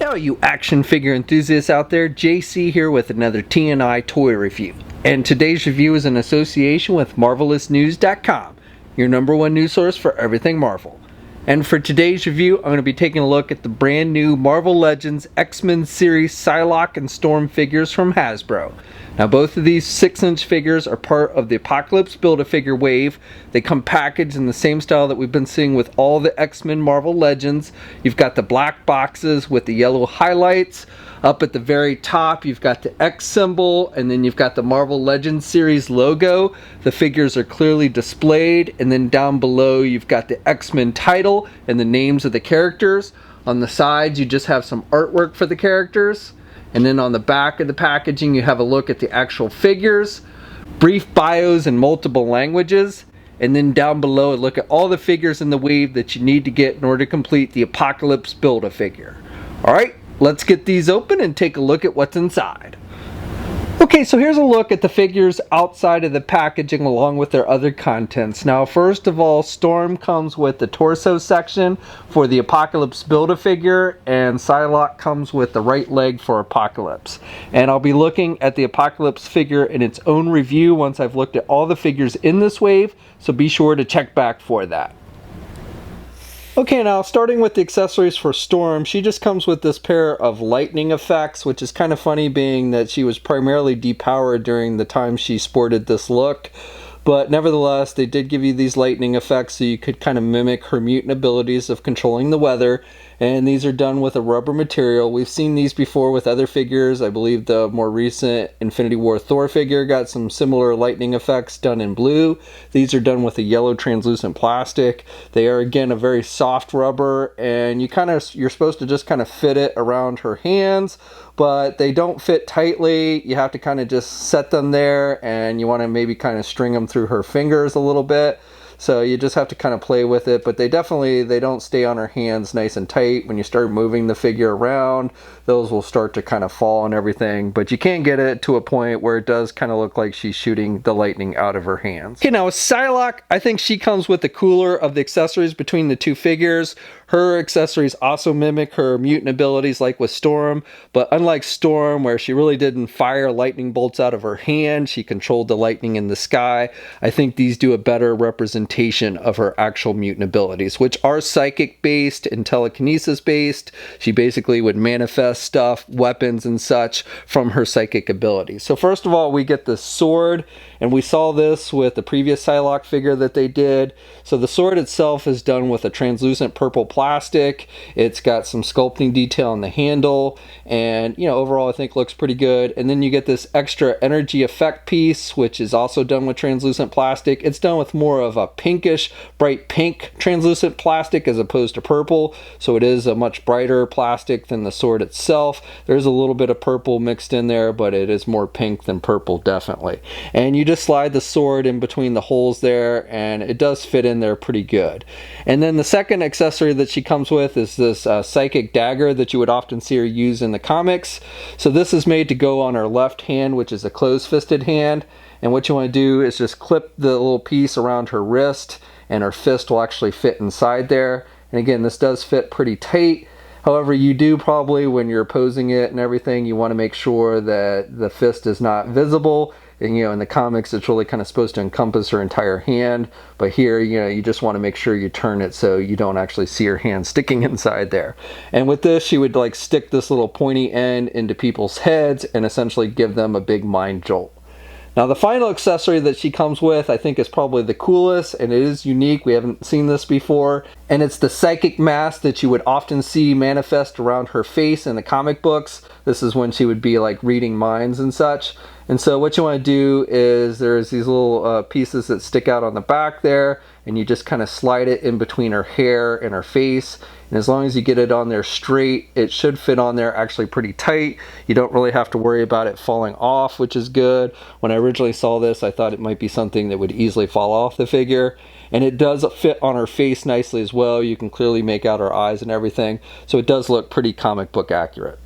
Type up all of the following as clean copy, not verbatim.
Hey all you action figure enthusiasts out there, JC here with another TNI toy review. And today's review is in association with MarvelousNews.com, your #1 news source for everything Marvel. And for today's review, I'm going to be taking a look at the brand new Marvel Legends X-Men series Psylock and Storm figures from Hasbro. Now both of these 6-inch figures are part of the Apocalypse Build-A-Figure wave. They come packaged in the same style that we've been seeing with all the X-Men Marvel Legends. You've got the black boxes with the yellow highlights. Up at the very top you've got the X symbol, and then you've got the Marvel Legends series logo. The figures are clearly displayed, and then down below you've got the X-Men title and the names of the characters. On the sides you just have some artwork for the characters. And then on the back of the packaging you have a look at the actual figures, brief bios in multiple languages, and then down below a look at all the figures in the wave that you need to get in order to complete the Apocalypse Build-A-Figure. Alright, let's get these open and take a look at what's inside. Okay, so here's a look at the figures outside of the packaging along with their other contents. Now, first of all, Storm comes with the torso section for the Apocalypse Build-A-Figure, and Psylocke comes with the right leg for Apocalypse. And I'll be looking at the Apocalypse figure in its own review once I've looked at all the figures in this wave, so be sure to check back for that. Okay, now starting with the accessories for Storm, she just comes with this pair of lightning effects, which is kind of funny being that she was primarily depowered during the time she sported this look. But nevertheless, they did give you these lightning effects so you could kind of mimic her mutant abilities of controlling the weather. And these are done with a rubber material. We've seen these before with other figures. I believe the more recent Infinity War Thor figure got some similar lightning effects done in blue. These are done with a yellow translucent plastic. They are again a very soft rubber, and you're supposed to just kind of fit it around her hands, but they don't fit tightly. You have to kind of just set them there, and you want to maybe kind of string them through her fingers a little bit. So you just have to kind of play with it, but they don't stay on her hands nice and tight. When you start moving the figure around, those will start to kind of fall and everything, but you can get it to a point where it does kind of look like she's shooting the lightning out of her hands. Okay, now with Psylocke, I think she comes with the cooler of the accessories between the two figures. Her accessories also mimic her mutant abilities like with Storm, but unlike Storm, where she really didn't fire lightning bolts out of her hand, she controlled the lightning in the sky. I think these do a better representation of her actual mutant abilities, which are psychic based and telekinesis based. She basically would manifest stuff, weapons and such from her psychic abilities. So first of all, we get the sword, and we saw this with the previous Psylocke figure that they did. So the sword itself is done with a translucent purple plastic. It's got some sculpting detail on the handle, and overall I think looks pretty good. And then you get this extra energy effect piece, which is also done with translucent plastic. It's done with more of a pinkish, bright pink translucent plastic as opposed to purple, so it is a much brighter plastic than the sword itself. There's a little bit of purple mixed in there, but it is more pink than purple, definitely. And you just slide the sword in between the holes there, and it does fit in there pretty good. And then the second accessory that she comes with is this psychic dagger that you would often see her use in the comics. So this is made to go on her left hand, which is a closed-fisted hand. And what you want to do is just clip the little piece around her wrist, and her fist will actually fit inside there. And again, this does fit pretty tight. However, you do probably, when you're posing it and everything, you want to make sure that the fist is not visible. And in the comics it's really kind of supposed to encompass her entire hand, but here you just want to make sure you turn it so you don't actually see her hand sticking inside there. And with this, she would stick this little pointy end into people's heads and essentially give them a big mind jolt. Now the final accessory that she comes with I think is probably the coolest, and it is unique. We haven't seen this before, and it's the psychic mask that you would often see manifest around her face in the comic books. This is when she would be reading minds and such. And so what you want to do is there's these little pieces that stick out on the back there, and you just kind of slide it in between her hair and her face. And as long as you get it on there straight, it should fit on there actually pretty tight. You don't really have to worry about it falling off, which is good. When I originally saw this, I thought it might be something that would easily fall off the figure. And it does fit on her face nicely as well. You can clearly make out her eyes and everything. So it does look pretty comic book accurate.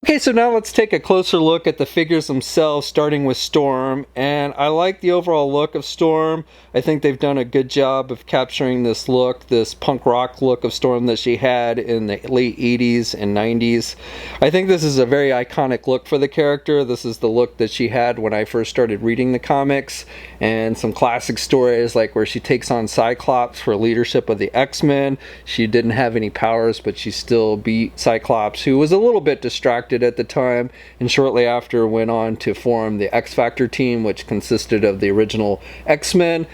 Okay, so now let's take a closer look at the figures themselves, starting with Storm. And I like the overall look of Storm. I think they've done a good job of capturing this look, this punk rock look of Storm that she had in the late 80s and 90s. I think this is a very iconic look for the character. This is the look that she had when I first started reading the comics. And some classic stories like where she takes on Cyclops for leadership of the X-Men. She didn't have any powers, but she still beat Cyclops, who was a little bit distracted at the time, and shortly after went on to form the X-Factor team, which consisted of the original X-Men.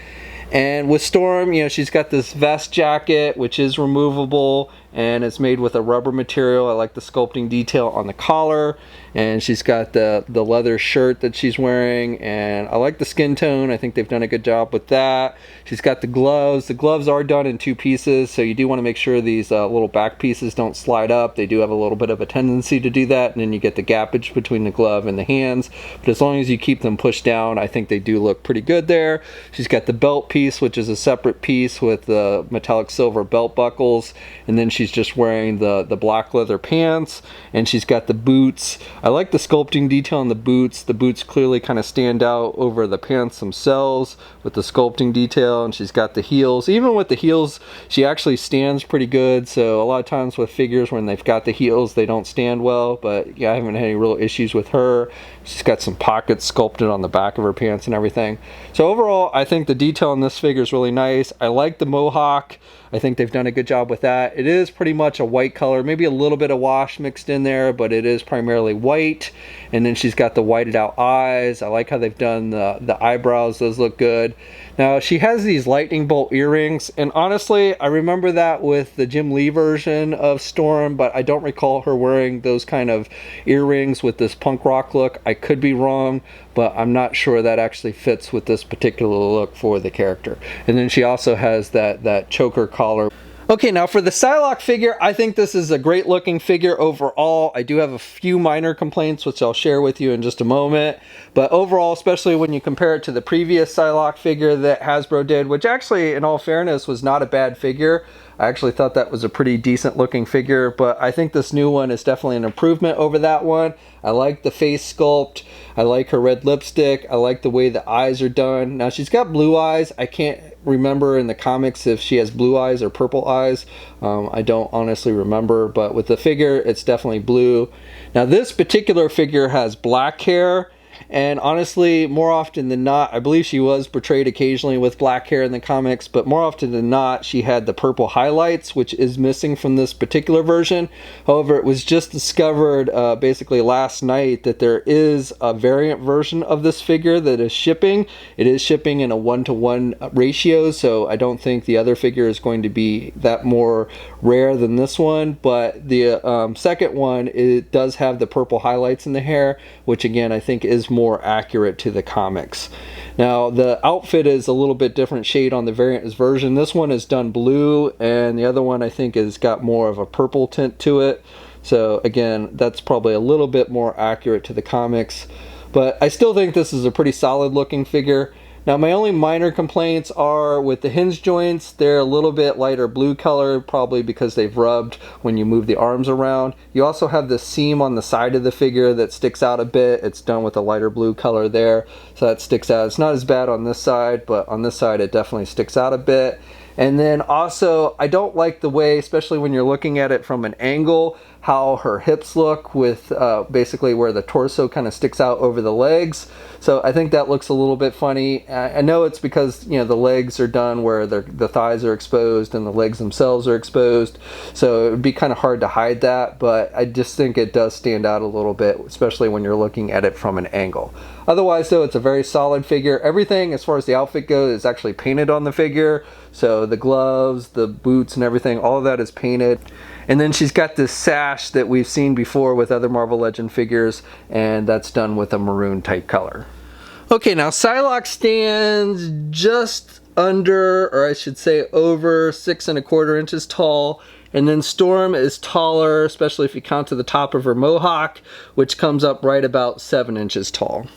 And with Storm, you know, she's got this vest jacket, which is removable, and it's made with a rubber material. I like the sculpting detail on the collar, and she's got the leather shirt that she's wearing, and I like the skin tone. I think they've done a good job with that. She's got the gloves. The gloves are done in two pieces, so you do want to make sure these little back pieces don't slide up. They do have a little bit of a tendency to do that, and then you get the gappage between the glove and the hands. But as long as you keep them pushed down, I think they do look pretty good there. She's got the belt piece, which is a separate piece with the metallic silver belt buckles, and then she's just wearing the black leather pants, and she's got the boots. I like the sculpting detail on the boots. The boots clearly kind of stand out over the pants themselves with the sculpting detail, and she's got the heels. Even with the heels, she actually stands pretty good. So a lot of times with figures, when they've got the heels, they don't stand well, but yeah, I haven't had any real issues with her. She's got some pockets sculpted on the back of her pants and everything. So overall, I think the detail on this figure is really nice. I like the mohawk. I think they've done a good job with that. It is pretty much a white color, maybe a little bit of wash mixed in there, but it is primarily white. And then she's got the whited out eyes. I like how they've done the eyebrows. Those look good. Now, she has these lightning bolt earrings, and honestly, I remember that with the Jim Lee version of Storm, but I don't recall her wearing those kind of earrings with this punk rock look. I could be wrong, but I'm not sure that actually fits with this particular look for the character. And then she also has that choker collar. Okay, now for the Psylocke figure, I think this is a great looking figure overall. I do have a few minor complaints, which I'll share with you in just a moment. But overall, especially when you compare it to the previous Psylocke figure that Hasbro did, which actually, in all fairness, was not a bad figure. I actually thought that was a pretty decent looking figure, but I think this new one is definitely an improvement over that one. I like the face sculpt. I like her red lipstick. I like the way the eyes are done. Now, she's got blue eyes. I can't remember in the comics if she has blue eyes or purple eyes. I don't honestly remember, but with the figure, it's definitely blue. Now, this particular figure has black hair. And honestly, more often than not, I believe she was portrayed occasionally with black hair in the comics, but more often than not, she had the purple highlights, which is missing from this particular version. However, it was just discovered basically last night that there is a variant version of this figure that is shipping. It is shipping in a 1-to-1 ratio, so I don't think the other figure is going to be that more rare than this one. But the second one, it does have the purple highlights in the hair, which again, I think is more accurate to the comics. Now, the outfit is a little bit different shade on the variant version. This one is done blue, and the other one I think has got more of a purple tint to it. So again, that's probably a little bit more accurate to the comics. But I still think this is a pretty solid looking figure. Now, my only minor complaints are with the hinge joints. They're a little bit lighter blue color, probably because they've rubbed when you move the arms around. You also have the seam on the side of the figure that sticks out a bit. It's done with a lighter blue color there, so that sticks out. It's not as bad on this side, but on this side it definitely sticks out a bit. And then also, I don't like the way, especially when you're looking at it from an angle, how her hips look with basically where the torso kind of sticks out over the legs. So I think that looks a little bit funny. I know it's because, you know, the legs are done where the thighs are exposed and the legs themselves are exposed. So it would be kind of hard to hide that, but I just think it does stand out a little bit, especially when you're looking at it from an angle. Otherwise, though, it's a very solid figure. Everything as far as the outfit goes is actually painted on the figure. So the gloves, the boots, and everything, all of that is painted. And then she's got this sash that we've seen before with other Marvel Legend figures, and that's done with a maroon type color. Okay, now Psylocke stands just under, or I should say over 6¼ inches tall. And then Storm is taller, especially if you count to the top of her mohawk, which comes up right about 7 inches tall.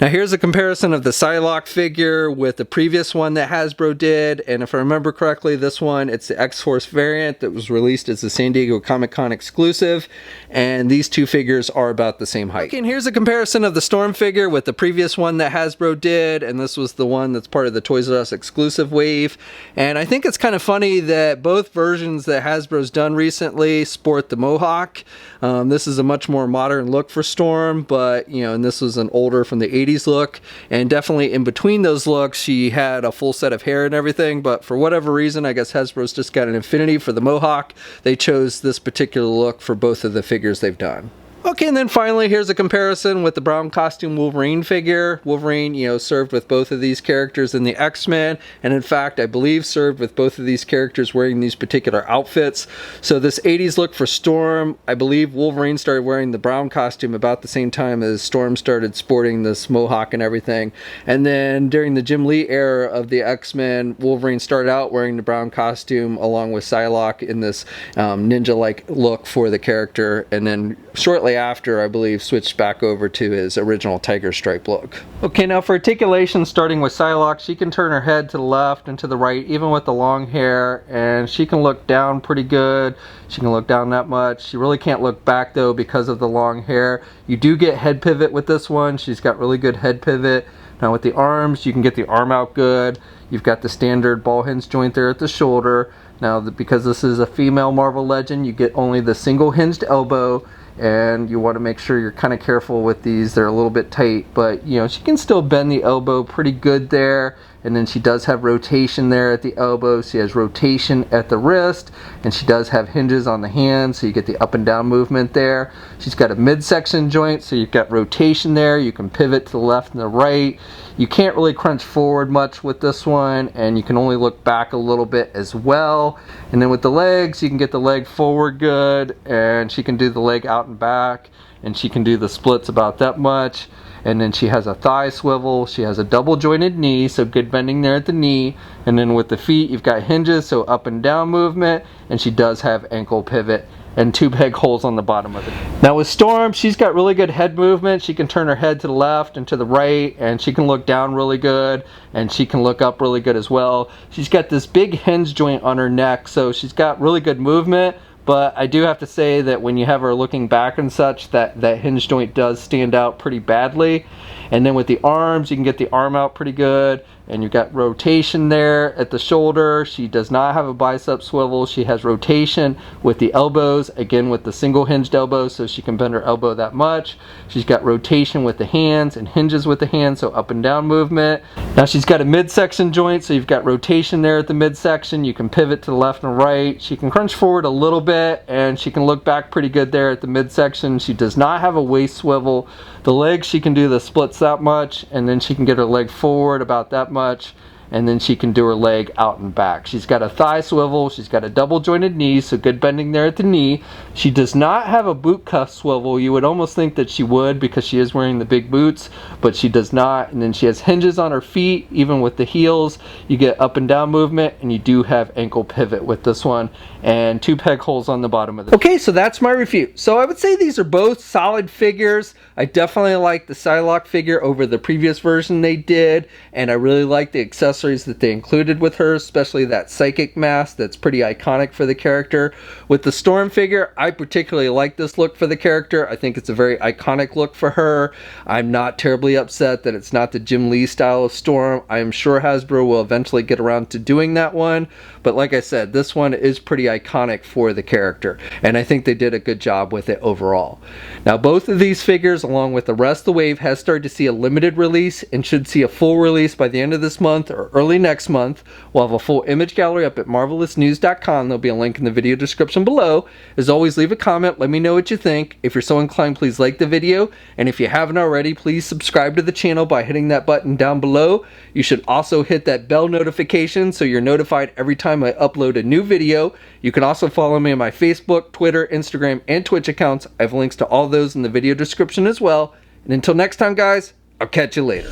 Now here's a comparison of the Psylocke figure with the previous one that Hasbro did, and if I remember correctly, this one, it's the X-Force variant that was released as a San Diego Comic-Con exclusive, and these two figures are about the same height. Okay, and here's a comparison of the Storm figure with the previous one that Hasbro did, and this was the one that's part of the Toys R Us exclusive wave, and I think it's kind of funny that both versions that Hasbro's done recently sport the Mohawk. This is a much more modern look for Storm, but, you know, and this was an older from the 80s look, and definitely in between those looks she had a full set of hair and everything, but for whatever reason, I guess Hasbro's just got an affinity for the Mohawk. They chose this particular look for both of the figures they've done. Okay, and then finally, here's a comparison with the brown costume Wolverine figure. Wolverine, you know, served with both of these characters in the X-Men, and in fact, I believe served with both of these characters wearing these particular outfits. So this 80s look for Storm, I believe Wolverine started wearing the brown costume about the same time as Storm started sporting this Mohawk and everything. And then during the Jim Lee era of the X-Men, Wolverine started out wearing the brown costume along with Psylocke in this ninja-like look for the character, and then shortly after, I believe, switched back over to his original tiger stripe look. Okay, now for articulation, starting with Psylocke, she can turn her head to the left and to the right, even with the long hair, and she can look down pretty good. She can look down that much. She really can't look back, though, because of the long hair. You do get head pivot with this one. She's got really good head pivot. Now with the arms, you can get the arm out good. You've got the standard ball hinge joint there at the shoulder. Now, because this is a female Marvel Legend, you get only the single hinged elbow, and you want to make sure you're kind of careful with these. They're a little bit tight, but you know, she can still bend the elbow pretty good there. And then she does have rotation there at the elbow. She has rotation at the wrist, and she does have hinges on the hand, so you get the up and down movement there. She's got a midsection joint, so you've got rotation there. You can pivot to the left and the right. You can't really crunch forward much with this one, and you can only look back a little bit as well. And then with the legs, you can get the leg forward good, and she can do the leg out and back, and she can do the splits about that much. And then she has a thigh swivel. She has a double jointed knee, so good bending there at the knee. And then with the feet, you've got hinges, so up and down movement, and she does have ankle pivot and two peg holes on the bottom of it. Now with Storm, she's got really good head movement. She can turn her head to the left and to the right, and she can look down really good, and she can look up really good as well. She's got this big hinge joint on her neck, so she's got really good movement. But I do have to say that when you have her looking back and such, that hinge joint does stand out pretty badly. And then with the arms, you can get the arm out pretty good. And you've got rotation there at the shoulder. She does not have a bicep swivel. She has rotation with the elbows, again with the single hinged elbow, so she can bend her elbow that much. She's got rotation with the hands and hinges with the hands, so up and down movement. Now she's got a midsection joint, so you've got rotation there at the midsection. You can pivot to the left and right. She can crunch forward a little bit, and she can look back pretty good there at the midsection. She does not have a waist swivel. The legs, she can do the splits that much, and then she can get her leg forward about that much, and then she can do her leg out and back. She's got a thigh swivel. She's got a double jointed knee, so good bending there at the knee. She does not have a boot cuff swivel. You would almost think that she would because she is wearing the big boots, but she does not. And then she has hinges on her feet, even with the heels. You get up and down movement, and you do have ankle pivot with this one, and two peg holes on the bottom of it. Okay, so that's my review. So I would say these are both solid figures. I definitely like the Psylocke figure over the previous version they did, and I really like the accessories that they included with her, especially that psychic mask that's pretty iconic for the character. With the Storm figure, I particularly like this look for the character. I think it's a very iconic look for her. I'm not terribly upset that it's not the Jim Lee style of Storm. I am sure Hasbro will eventually get around to doing that one, but like I said, this one is pretty iconic for the character, and I think they did a good job with it overall. Now both of these figures, along with the rest of the wave, has started to see a limited release and should see a full release by the end of this month or early next month. We'll have a full image gallery up at marvelousnews.com. There'll be a link in the video description below. As always, leave a comment, let me know what you think. If you're so inclined, please like the video, and if you haven't already, please subscribe to the channel by hitting that button down below. You should also hit that bell notification so you're notified every time I upload a new video. You can also follow me on my Facebook, Twitter, Instagram, and Twitch accounts. I have links to all those in the video description as well. And until next time, guys, I'll catch you later.